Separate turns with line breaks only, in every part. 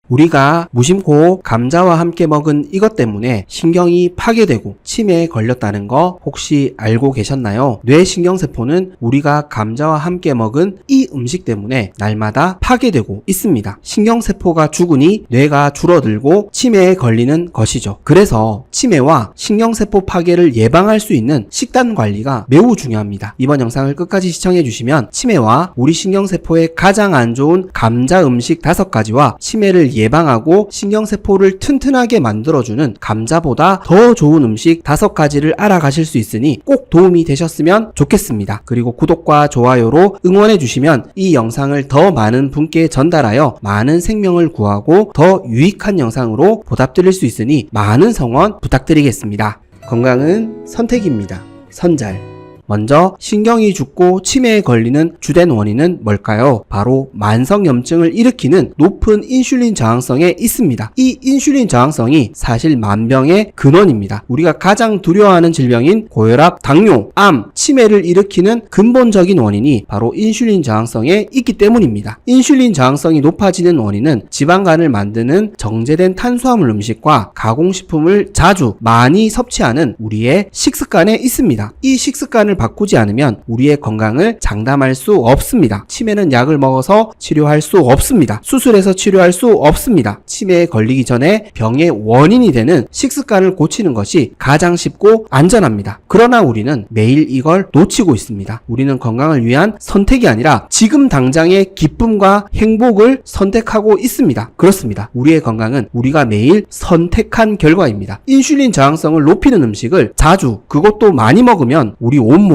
우리가 무심코 감자와 함께 먹은 이것 때문에 신경이 파괴되고 치매에 걸렸다는 거 혹시 알고 계셨나요? 뇌신경세포는 우리가 감자와 함께 먹은 이 음식 때문에 날마다 파괴되고 있습니다. 신경세포가 죽으니 뇌가 줄어들고 치매에 걸리는 것이죠. 그래서 치매와 신경세포 파괴를 예방할 수 있는 식단 관리가 매우 중요합니다. 이번 영상을 끝까지 시청해 주시면 치매와 우리 신경세포에 가장 안 좋은 감자 음식 5가지와 치매를 예방하고 신경세포를 튼튼하게 만들어주는 감자보다 더 좋은 음식 5가지를 알아가실 수 있으니 꼭 도움이 되셨으면 좋겠습니다. 그리고 구독과 좋아요로 응원해 주시면 이 영상을 더 많은 분께 전달하여 많은 생명을 구하고 더 유익한 영상으로 보답드릴 수 있으니 많은 성원 부탁드리겠습니다. 건강은 선택입니다. 선잘. 먼저 신경이 죽고 치매에 걸리는 주된 원인은 뭘까요? 바로 만성염증을 일으키는 높은 인슐린 저항성에 있습니다. 이 인슐린 저항성이 사실 만병의 근원입니다. 우리가 가장 두려워하는 질병인 고혈압, 당뇨, 암, 치매를 일으키는 근본적인 원인이 바로 인슐린 저항성에 있기 때문입니다. 인슐린 저항성이 높아지는 원인은 지방간을 만드는 정제된 탄수화물 음식과 가공식품을 자주 많이 섭취하는 우리의 식습관에 있습니다. 이 식습관을 바꾸지 않으면 우리의 건강을 장담할 수 없습니다. 치매는 약을 먹어서 치료할 수 없습니다. 수술해서 치료할 수 없습니다. 치매에 걸리기 전에 병의 원인이 되는 식습관을 고치는 것이 가장 쉽고 안전합니다. 그러나 우리는 매일 이걸 놓치고 있습니다. 우리는 건강을 위한 선택이 아니라 지금 당장의 기쁨과 행복을 선택하고 있습니다. 그렇습니다. 우리의 건강은 우리가 매일 선택한 결과입니다. 인슐린 저항성을 높이는 음식을 자주, 그것도 많이 먹으면 우리 온몸은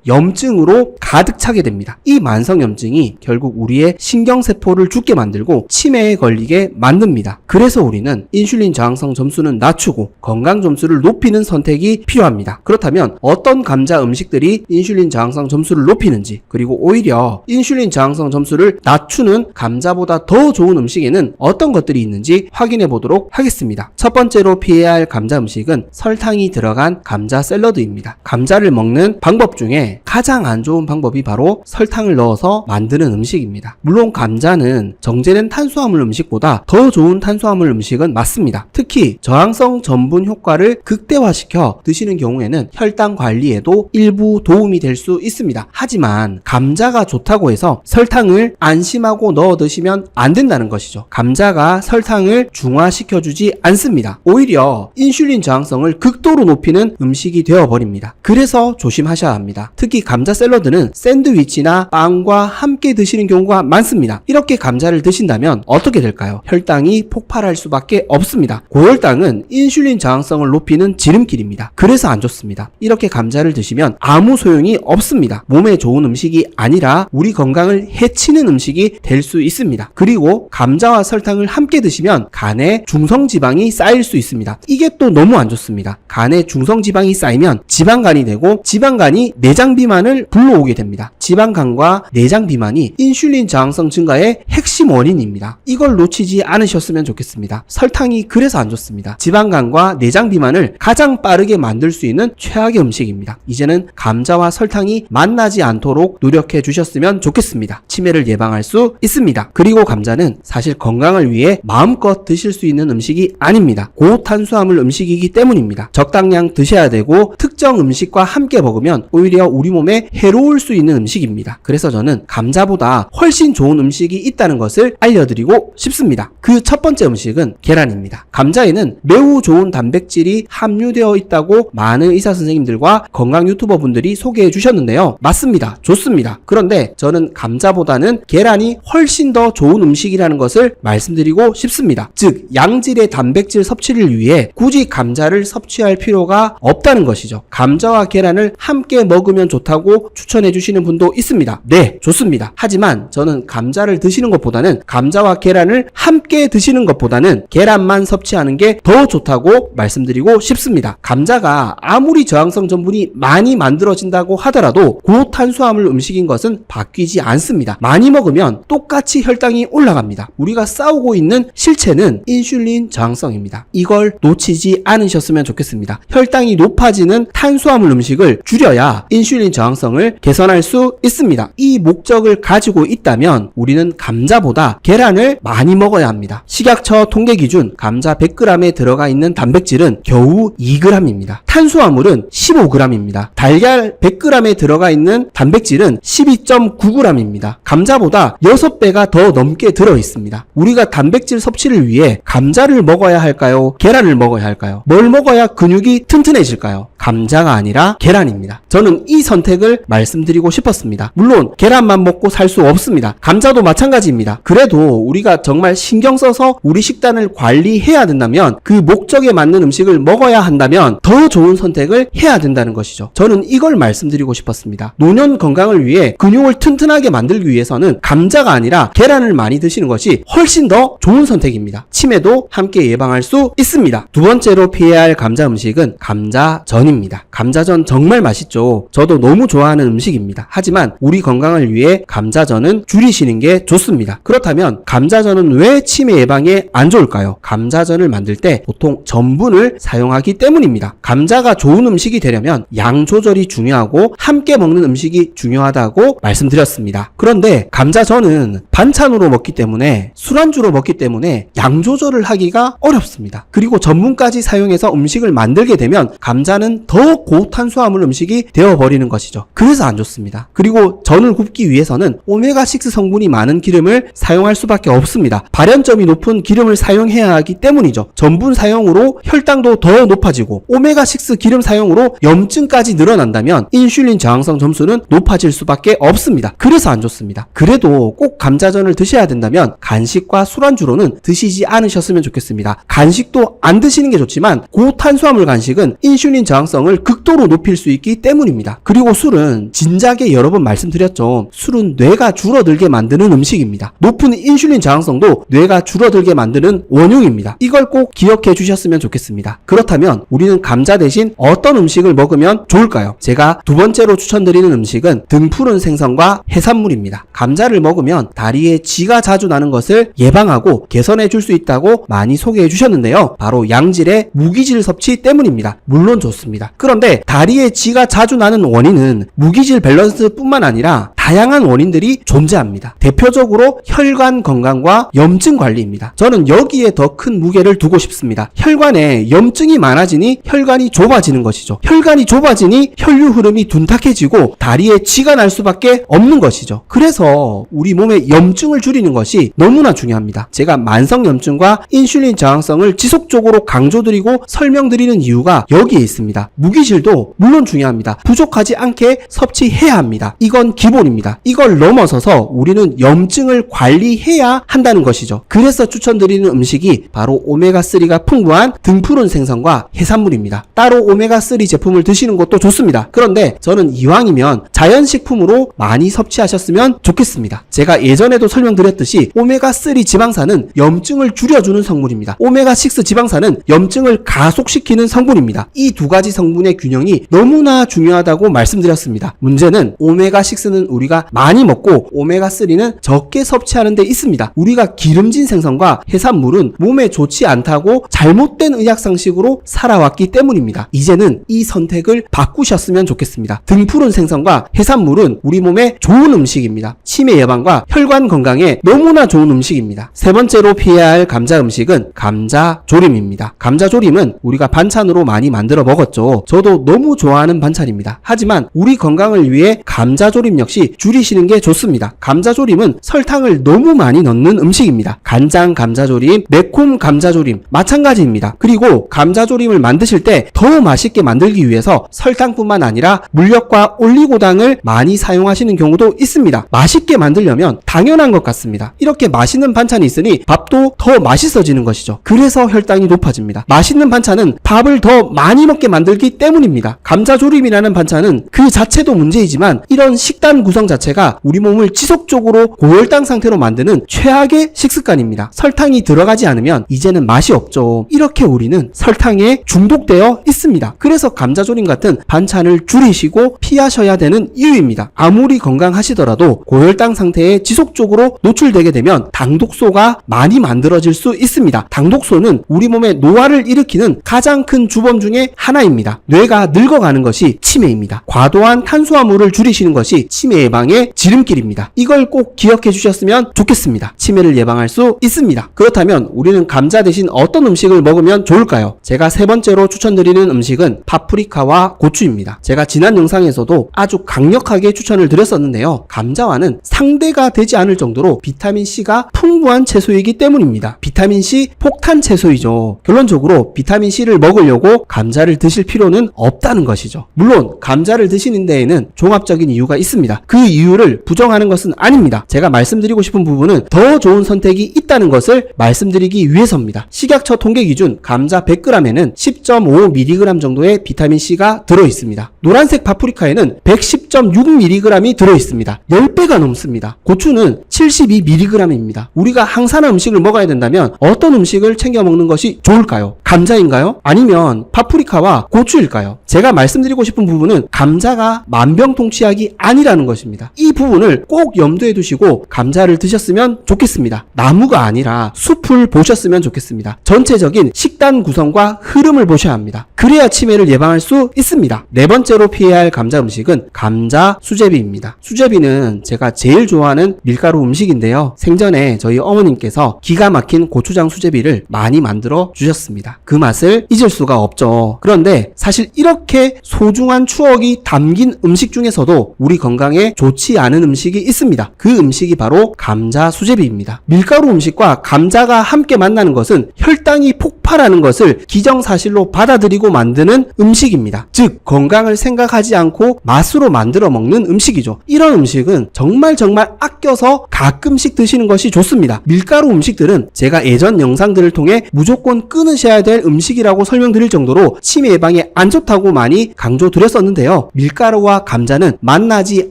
염증으로 가득 차게 됩니다. 이 만성염증이 결국 우리의 신경세포를 죽게 만들고 치매에 걸리게 만듭니다. 그래서 우리는 인슐린 저항성 점수는 낮추고 건강 점수를 높이는 선택이 필요합니다. 그렇다면 어떤 감자 음식들이 인슐린 저항성 점수를 높이는지, 그리고 오히려 인슐린 저항성 점수를 낮추는 감자보다 더 좋은 음식에는 어떤 것들이 있는지 확인해 보도록 하겠습니다. 첫 번째로 피해야 할 감자 음식은 설탕이 들어간 감자 샐러드입니다. 감자를 먹는 방법 중에 가장 안 좋은 방법이 바로 설탕을 넣어서 만드는 음식입니다. 물론 감자는 정제된 탄수화물 음식보다 더 좋은 탄수화물 음식은 맞습니다. 특히 저항성 전분 효과를 극대화시켜 드시는 경우에는 혈당 관리에도 일부 도움이 될 수 있습니다. 하지만 감자가 좋다고 해서 설탕을 안심하고 넣어 드시면 안 된다는 것이죠. 감자가 설탕을 중화시켜주지 않습니다. 오히려 인슐린 저항성을 극도로 높이는 음식이 되어버립니다. 그래서 조심하셔야 합니다. 특히 감자 샐러드는 샌드위치나 빵과 함께 드시는 경우가 많습니다. 이렇게 감자를 드신다면 어떻게 될까요? 혈당이 폭발할 수밖에 없습니다. 고혈당은 인슐린 저항성을 높이는 지름길입니다. 그래서 안 좋습니다. 이렇게 감자를 드시면 아무 소용이 없습니다. 몸에 좋은 음식이 아니라 우리 건강을 해치는 음식이 될 수 있습니다. 그리고 감자와 설탕을 함께 드시면 간에 중성지방이 쌓일 수 있습니다. 이게 또 너무 안 좋습니다. 간에 중성지방이 쌓이면 지방간이 되고 지방간이 내장 비만을 불러오게 됩니다. 지방간과 내장 비만이 인슐린 저항성 증가의 핵심 원인입니다. 이걸 놓치지 않으셨으면 좋겠습니다. 설탕이 그래서 안 좋습니다. 지방간과 내장 비만을 가장 빠르게 만들 수 있는 최악의 음식입니다. 이제는 감자와 설탕이 만나지 않도록 노력해 주셨으면 좋겠습니다. 치매를 예방할 수 있습니다. 그리고 감자는 사실 건강을 위해 마음껏 드실 수 있는 음식이 아닙니다. 고탄수화물 음식이기 때문입니다. 적당량 드셔야 되고 특정 음식과 함께 먹으면 오히려 우리 몸에 해로울 수 있는 음식입니다. 그래서 저는 감자보다 훨씬 좋은 음식이 있다는 것을 알려드리고 싶습니다. 그 첫 번째 음식은 계란입니다. 감자에는 매우 좋은 단백질이 함유되어 있다고 많은 의사 선생님들과 건강 유튜버 분들이 소개해 주셨는데요. 맞습니다. 좋습니다. 그런데 저는 감자보다는 계란이 훨씬 더 좋은 음식이라는 것을 말씀드리고 싶습니다. 즉 양질의 단백질 섭취를 위해 굳이 감자를 섭취할 필요가 없다는 것이죠. 감자와 계란을 함께 먹으면 좋다고 추천해 주시는 분도 있습니다. 네, 좋습니다. 하지만 저는 감자를 드시는 것보다는 감자와 계란을 함께 드시는 것보다는 계란만 섭취하는 게 더 좋다고 말씀드리고 싶습니다. 감자가 아무리 저항성 전분이 많이 만들어진다고 하더라도 고탄수화물 음식인 것은 바뀌지 않습니다. 많이 먹으면 똑같이 혈당이 올라갑니다. 우리가 싸우고 있는 실체는 인슐린 저항성입니다. 이걸 놓치지 않으셨으면 좋겠습니다. 혈당이 높아지는 탄수화물 음식을 줄여야 먹어야 인슐린 저항성을 개선할 수 있습니다. 이 목적을 가지고 있다면 우리는 감자보다 계란을 많이 먹어야 합니다. 식약처 통계 기준 감자 100g에 들어가 있는 단백질은 겨우 2g입니다. 탄수화물은 15g입니다. 달걀 100g에 들어가 있는 단백질은 12.9g입니다. 감자보다 6배가 더 넘게 들어 있습니다. 우리가 단백질 섭취를 위해 감자를 먹어야 할까요? 계란을 먹어야 할까요? 뭘 먹어야 근육이 튼튼해질까요? 감자가 아니라 계란입니다. 저는 이 선택을 말씀드리고 싶었습니다. 물론 계란만 먹고 살 수 없습니다. 감자도 마찬가지입니다. 그래도 우리가 정말 신경 써서 우리 식단을 관리해야 된다면, 그 목적에 맞는 음식을 먹어야 한다면 더 좋은 선택을 해야 된다는 것이죠. 저는 이걸 말씀드리고 싶었습니다. 노년 건강을 위해 근육을 튼튼하게 만들기 위해서는 감자가 아니라 계란을 많이 드시는 것이 훨씬 더 좋은 선택입니다. 치매도 함께 예방할 수 있습니다. 두 번째로 피해야 할 감자 음식은 감자전입니다. 감자전 정말 맛있죠. 저도 너무 좋아하는 음식입니다. 하지만 우리 건강을 위해 감자전은 줄이시는 게 좋습니다. 그렇다면 감자전은 왜 치매 예방에 안 좋을까요? 감자전을 만들 때 보통 전분을 사용하기 때문입니다. 감자가 좋은 음식이 되려면 양 조절이 중요하고 함께 먹는 음식이 중요하다고 말씀드렸습니다. 그런데 감자전은 반찬으로 먹기 때문에, 술안주로 먹기 때문에 양 조절을 하기가 어렵습니다. 그리고 전분까지 사용해서 음식을 만들게 되면 감자는 더 고탄수화물 음식이 되어버리는 것이죠. 그래서 안 좋습니다. 그리고 전을 굽기 위해서는 오메가6 성분이 많은 기름을 사용할 수밖에 없습니다. 발연점이 높은 기름을 사용해야 하기 때문이죠. 전분 사용으로 혈당도 더 높아지고 오메가6 기름 사용으로 염증까지 늘어난다면 인슐린 저항성 점수는 높아질 수밖에 없습니다. 그래서 안 좋습니다. 그래도 꼭 감자전을 드셔야 된다면 간식과 술안주로는 드시지 않으셨으면 좋겠습니다. 간식도 안 드시는 게 좋지만 고탄수화물 간식은 인슐린 저항성을 극도로 높일 수 있기 때문입니다. 그리고 술은 진작에 여러 번 말씀드렸죠. 술은 뇌가 줄어들게 만드는 음식입니다. 높은 인슐린 저항성도 뇌가 줄어들게 만드는 원흉입니다. 이걸 꼭 기억해 주셨으면 좋겠습니다. 그렇다면 우리는 감자 대신 어떤 음식을 먹으면 좋을까요? 제가 두 번째로 추천드리는 음식은 등푸른 생선과 해산물입니다. 감자를 먹으면 다리에 쥐가 자주 나는 것을 예방하고 개선해 줄 수 있다고 많이 소개해 주셨는데요. 바로 양질의 무기질 섭취 때문입니다. 물론 좋습니다. 그런데 다리에 쥐가 자주 나는 원인은 무기질 밸런스뿐만 아니라 다양한 원인들이 존재합니다. 대표적으로 혈관 건강과 염증 관리입니다. 저는 여기에 더 큰 무게를 두고 싶습니다. 혈관에 염증이 많아지니 혈관이 좁아지는 것이죠. 혈관이 좁아지니 혈류 흐름이 둔탁해지고 다리에 쥐가 날 수밖에 없는 것이죠. 그래서 우리 몸의 염증을 줄이는 것이 너무나 중요합니다. 제가 만성염증과 인슐린 저항성을 지속적으로 강조드리고 설명드리는 이유가 여기에 있습니다. 무기질도 물론 중요합니다. 부족하지 않게 섭취해야 합니다. 이건 기본입니다. 이걸 넘어서서 우리는 염증을 관리해야 한다는 것이죠. 그래서 추천드리는 음식이 바로 오메가3가 풍부한 등푸른 생선과 해산물입니다. 따로 오메가3 제품을 드시는 것도 좋습니다. 그런데 저는 이왕이면 자연식품으로 많이 섭취하셨으면 좋겠습니다. 제가 예전에도 설명드렸듯이 오메가3 지방산은 염증을 줄여주는 성분입니다. 오메가6 지방산은 염증을 가속시키는 성분입니다. 이 두 가지 성분의 균형이 너무나 중요하다고 말씀드렸습니다. 문제는 오메가6는 우리가 많이 먹고 오메가3는 적게 섭취하는 데 있습니다. 우리가 기름진 생선과 해산물은 몸에 좋지 않다고 잘못된 의학상식으로 살아왔기 때문입니다. 이제는 이 선택을 바꾸셨으면 좋겠습니다. 등푸른 생선과 해산물은 우리 몸에 좋은 음식입니다. 치매 예방과 혈관 건강에 너무나 좋은 음식입니다. 세 번째로 피해야 할 감자 음식은 감자조림입니다. 감자조림은 우리가 반찬으로 많이 만들어 먹었죠. 저도 너무 좋아하는 반찬입니다. 하지만 우리 건강을 위해 감자조림 역시 줄이시는 게 좋습니다. 감자조림은 설탕을 너무 많이 넣는 음식입니다. 간장 감자조림, 매콤 감자조림 마찬가지입니다. 그리고 감자조림을 만드실 때 더 맛있게 만들기 위해서 설탕뿐만 아니라 물엿과 올리고당을 많이 사용하시는 경우도 있습니다. 맛있게 만들려면 당연한 것 같습니다. 이렇게 맛있는 반찬이 있으니 밥도 더 맛있어지는 것이죠. 그래서 혈당이 높아집니다. 맛있는 반찬은 밥을 더 많이 먹게 만들기 때문입니다. 감자조림이라는 반찬은 그 자체도 문제이지만 이런 식단 구성 설탕 자체가 우리 몸을 지속적으로 고혈당 상태로 만드는 최악의 식습관입니다. 설탕이 들어가지 않으면 이제는 맛이 없죠. 이렇게 우리는 설탕에 중독되어 있습니다. 그래서 감자조림 같은 반찬을 줄이시고 피하셔야 되는 이유입니다. 아무리 건강하시더라도 고혈당 상태에 지속적으로 노출되게 되면 당독소가 많이 만들어질 수 있습니다. 당독소는 우리 몸에 노화를 일으키는 가장 큰 주범 중에 하나입니다. 뇌가 늙어가는 것이 치매입니다. 과도한 탄수화물을 줄이시는 것이 치매 예방의 지름길입니다. 이걸 꼭 기억해 주셨으면 좋겠습니다. 치매를 예방할 수 있습니다. 그렇다면 우리는 감자 대신 어떤 음식을 먹으면 좋을까요? 제가 세 번째로 추천드리는 음식은 파프리카와 고추입니다. 제가 지난 영상에서도 아주 강력하게 추천을 드렸었는데요. 감자와는 상대가 되지 않을 정도로 비타민C가 풍부한 채소이기 때문입니다. 비타민C 폭탄 채소이죠. 결론적으로 비타민C를 먹으려고 감자를 드실 필요는 없다는 것이죠. 물론 감자를 드시는 데에는 종합적인 이유가 있습니다. 그 이유를 부정하는 것은 아닙니다. 제가 말씀드리고 싶은 부분은 더 좋은 선택이 있다는 것을 말씀드리기 위해서입니다. 식약처 통계 기준 감자 100g에는 10.5mg 정도의 비타민C가 들어있습니다. 노란색 파프리카에는 110.6mg이 들어있습니다. 10배가 넘습니다. 고추는 72mg입니다. 우리가 항산화 음식을 먹어야 된다면 어떤 음식을 챙겨 먹는 것이 좋을까요? 감자인가요? 아니면 파프리카와 고추일까요? 제가 말씀드리고 싶은 부분은 감자가 만병통치약이 아니라는 것입니다. 이 부분을 꼭 염두에 두시고 감자를 드셨으면 좋겠습니다. 나무가 아니라 숲을 보셨으면 좋겠습니다. 전체적인 식단 구성과 흐름을 보셔야 합니다. 그래야 치매를 예방할 수 있습니다. 네 번째로 피해야 할 감자 음식은 감자 수제비입니다. 수제비는 제가 제일 좋아하는 밀가루 음식인데요. 생전에 저희 어머님께서 기가 막힌 고추장 수제비를 많이 만들어 주셨습니다. 그 맛을 잊을 수가 없죠. 그런데 사실 이렇게 소중한 추억이 담긴 음식 중에서도 우리 건강에 좋지 않은 음식이 있습니다. 그 음식이 바로 감자 수제비입니다. 밀가루 음식과 감자가 함께 만나는 것은 혈당이 폭발하는 것을 기정사실로 받아들이고 만드는 음식입니다. 즉 건강을 생각하지 않고 맛으로 만들어 먹는 음식이죠. 이런 음식은 정말 아껴서 가끔씩 드시는 것이 좋습니다. 밀가루 음식들은 제가 예전 영상들을 통해 무조건 끊으셔야 될 음식이라고 설명드릴 정도로 치매 예방에 안 좋다고 많이 강조드렸었는데요. 밀가루와 감자는 만나지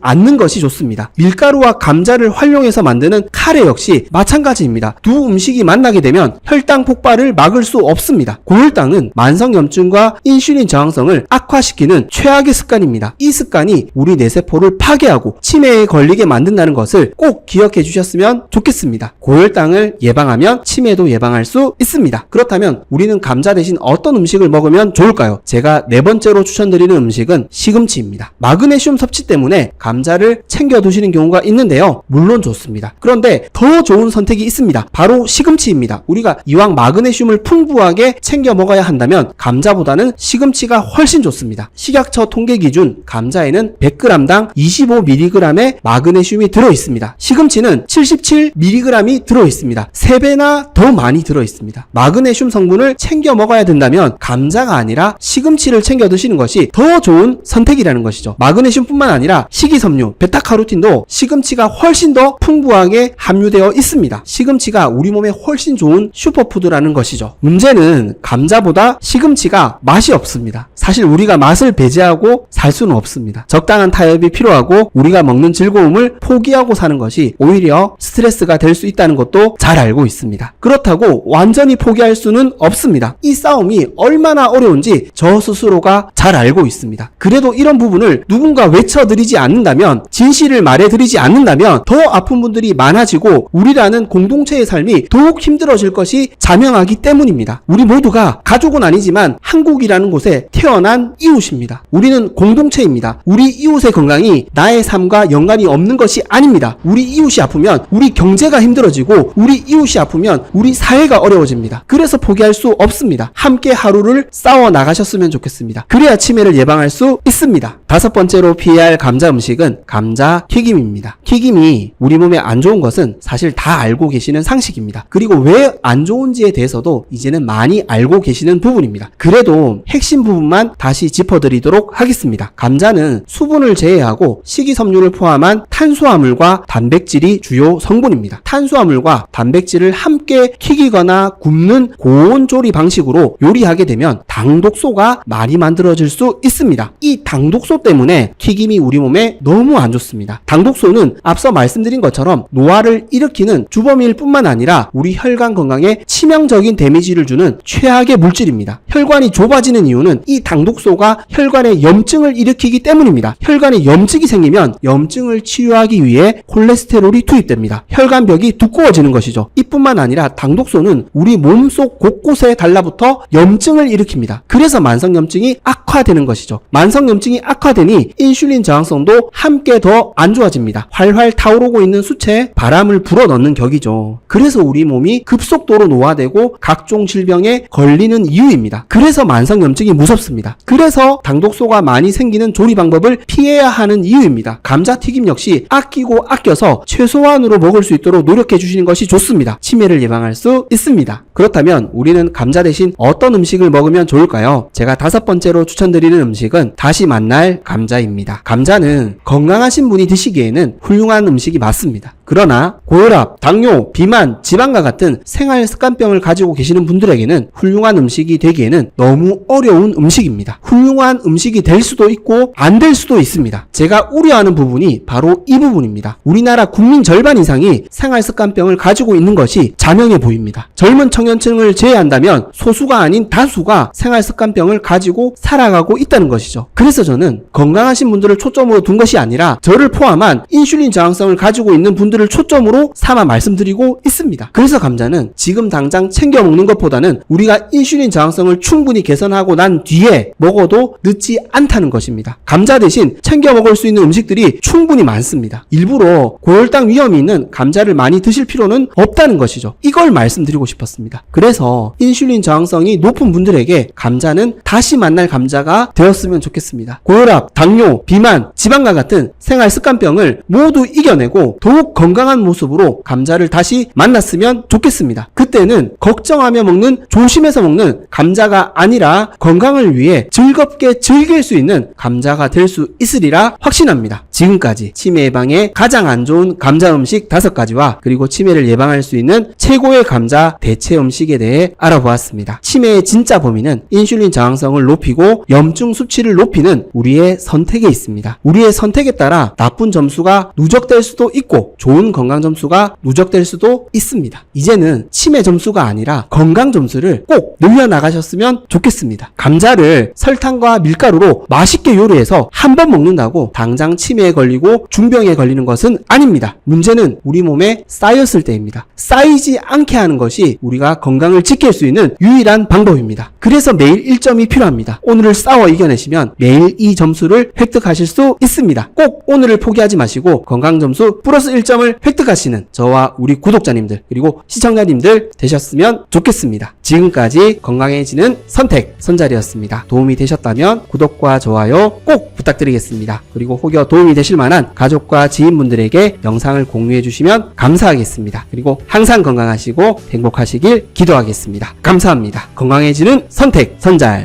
않는 것이 좋습니다. 밀가루와 감자를 활용해서 만드는 카레 역시 마찬가지입니다. 두 음식이 만나게 되면 혈당 폭발을 막을 수 없습니다. 고혈당은 만성염증과 인슐린 저항성을 악화시키는 최악의 습관입니다. 이 습관이 우리 뇌세포를 파괴하고 치매에 걸리게 만든다는 것을 꼭 기억해 주셨으면 좋겠습니다. 고혈당을 예방하면 치매도 예방할 수 있습니다. 그렇다면 우리는 감자 대신 어떤 음식을 먹으면 좋을까요? 제가 네 번째로 추천드리는 음식은 시금치입니다. 마그네슘 섭취 때문에 감자를 챙겨 두시는 경우가 있는데요. 물론 좋습니다. 그런데 더 좋은 선택이 있습니다. 바로 시금치입니다. 우리가 이왕 마그네슘을 풍부하게 챙겨 먹어야 한다면 감자보다는 시금치가 훨씬 좋습니다. 식약처 통계 기준 감자에는 100g당 25mg의 마그네슘이 들어있습니다. 시금치는 77mg이 들어있습니다. 3배나 더 많이 들어있습니다. 마그네슘 성분을 챙겨 먹어야 된다면 감자가 아니라 시금치를 챙겨 드시는 것이 더 좋은 선택이라는 것이죠. 마그네슘뿐만 아니라 식이섬유, 베타카로틴도 시금치가 훨씬 더 풍부하게 함유되어 있습니다. 시금치가 우리 몸에 훨씬 좋은 슈퍼푸드라는 것이죠. 문제는 감자보다 시금치가 맛이 없습니다. 사실 우리가 맛을 배제하고 살 수는 없습니다. 적당한 타협이 필요하고 우리가 먹는 즐거움을 포기하고 사는 것이 오히려 스트레스가 될 수 있다는 것도 잘 알고 있습니다. 그렇다고 완전히 포기할 수는 없습니다. 이 싸움이 얼마나 어려운지 저 스스로가 잘 알고 있습니다. 그래도 이런 부분을 누군가 외쳐드리지 않는다면, 진실을 말해드리지 않는다면 더 아픈 분들이 많아지고 우리라는 공동체의 삶이 더욱 힘들어질 것이 자명하기 때문입니다. 우리 모두가 가족은 아니지만 한국이라는 곳에 태어난 이웃입니다. 우리는 공동체입니다. 우리 이웃의 건강이 나의 삶과 연관이 없는 것이 아닙니다. 우리 이웃이 아프면 우리 경제가 힘들어지고 우리 이웃이 아프면 우리 사회가 어려워집니다. 그래서 포기할 수 없습니다. 함께 하루를 싸워 나가셨으면 좋겠습니다. 그래야 치매를 예방할 수 있습니다. 다섯 번째로 피해야 할 감자 음식은 감자 튀김입니다. 튀김이 우리 몸에 안 좋은 것은 사실 다 알고 계시는 상식입니다. 그리고 왜 안 좋은지에 대해서도 이제는 많이 알고 계시는 부분입니다. 그래도 핵심 부분만 다시 짚어드리도록 하겠습니다. 감자는 수분을 제외하고 식이섬유를 포함한 탄수화물과 단백질이 주요 성분입니다. 탄수화물과 단백질을 함께 튀기거나 굽는 고온 조리 방식으로 요리하게 되면 당독소가 많이 만들어질 수 있습니다. 이 당독소 때문에 튀김이 우리 몸에 너무 안 좋습니다. 당독소는 앞서 말씀드린 것처럼 노화를 일으키는 주범일 뿐만 아니라 우리 혈관 건강에 치명적인 데미지를 주는 최악의 물질입니다. 혈관이 좁아지는 이유는 이 당독소가 혈관에 염증을 일으키기 때문입니다. 혈관에 염증이 생기면 염증을 치유하기 위해 콜레스테롤이 투입됩니다. 혈관벽이 두꺼워지는 것이죠. 이뿐만 아니라 당독소는 우리 몸속 곳곳에 달라붙어 염증을 일으킵니다. 그래서 만성염증이 악화되는 것이죠. 만성염증이 악화되니 인슐린 저항성도 함께 더 안 좋아집니다. 활활 타오르고 있는 수체에 바람을 불어넣는 격이죠. 그래서 우리 몸이 급속도로 노화되고 각종 질병에 걸리는 이유입니다. 그래서 만성염증이 무섭습니다. 그래서 당독소가 많이 생기는 조리 방법을 피해야 하는 이유입니다. 감자튀김 역시 아끼고 아껴서 최소한으로 먹을 수 있도록 노력해 주시는 것이 좋습니다. 치매를 예방할 수 있습니다. 그렇다면 우리는 감자 대신 어떤 음식을 먹으면 좋을까요? 제가 5번째로 추천드리는 음식은 다시 만날 감자입니다. 감자는 건강하신 분이 드시기에는 훌륭한 음식이 맞습니다. 그러나 고혈압, 당뇨, 비만, 지방과 같은 생활 습관병을 가지고 계시는 분들에게는 훌륭한 음식이 되기에는 너무 어려운 음식입니다. 훌륭한 음식이 될 수도 있고 안 될 수도 있습니다. 제가 우려하는 부분이 바로 이 부분입니다. 우리나라 국민 절반 이상이 생활 습관병을 가지고 있는 것이 자명해 보입니다. 젊은 청년층을 제외한다면 소수가 아닌 다수가 생활 습관병을 가지고 살아가고 있다는 것이죠. 그래서 저는 건강하신 분들을 초점으로 둔 것이 아니라 저를 포함한 인슐린 저항성을 가지고 있는 분들을 초점으로 삼아 말씀드리고 있습니다. 그래서 감자는 지금 당장 챙겨 먹는 것보다는 우리가 인슐린 저항성을 충분히 개선하고 난 뒤에 먹어도 늦지 않다는 것입니다. 감자 대신 챙겨 먹을 수 있는 음식들이 충분히 많습니다. 일부러 고혈당 위험이 있는 감자를 많이 드실 필요는 없다는 것이죠. 이걸 말씀드리고 싶었습니다. 그래서 인슐린 저항성이 높은 분들에게 감자는 다시 만날 감자가 되었으면 좋겠습니다. 고혈압, 당뇨, 비만, 지방과 같은 생활 습관병을 모두 이겨내고 더욱 건강한 모습으로 감자를 다시 만났으면 좋겠습니다. 그때는 걱정하며 먹는, 조심해서 먹는 감자가 아니라 건강을 위해 즐겁게 즐길 수 있는 감자가 될 수 있으리라 확신합니다. 지금까지 치매 예방에 가장 안 좋은 감자 음식 5가지와 그리고 치매를 예방할 수 있는 최고의 감자 대체 음식에 대해 알아보았습니다. 치매의 진짜 범인은 인슐린 저항성을 높이고 염증 수치를 높이는 우리의 선택에 있습니다. 우리의 선택에 따라 나쁜 점수가 누적될 수도 있고 좋은 건강 점수가 누적될 수도 있습니다. 이제는 치매 점수가 아니라 건강 점수를 꼭 늘려나가셨으면 좋겠습니다. 감자를 설탕과 밀가루로 맛있게 요리해서 한 번 먹는다고 당장 치매에 걸리고 중병에 걸리는 것은 아닙니다. 문제는 우리 몸에 쌓였을 때입니다. 쌓이지 않게 하는 것이 우리가 건강을 지킬 수 있는 유일한 방법입니다. 그래서 매일 1점이 필요합니다. 오늘을 싸워 이겨내시면 매일 이 점수를 획득하실 수 있습니다. 꼭 오늘을 포기하지 마시고 건강 점수 플러스 1점을 획득하시는 저와 우리 구독자님들 그리고 시청자님들 되셨으면 좋겠습니다. 지금까지 건강해지는 선택 선자리였습니다. 도움이 되셨다면 구독과 좋아요 꼭 부탁드리겠습니다. 그리고 혹여 도움이 되실 만한 가족과 지인분들에게 영상을 공유해 주시면 감사하겠습니다. 그리고 항상 건강하시고 행복하시길 기도하겠습니다. 감사합니다. 건강해지는 선택 선잘.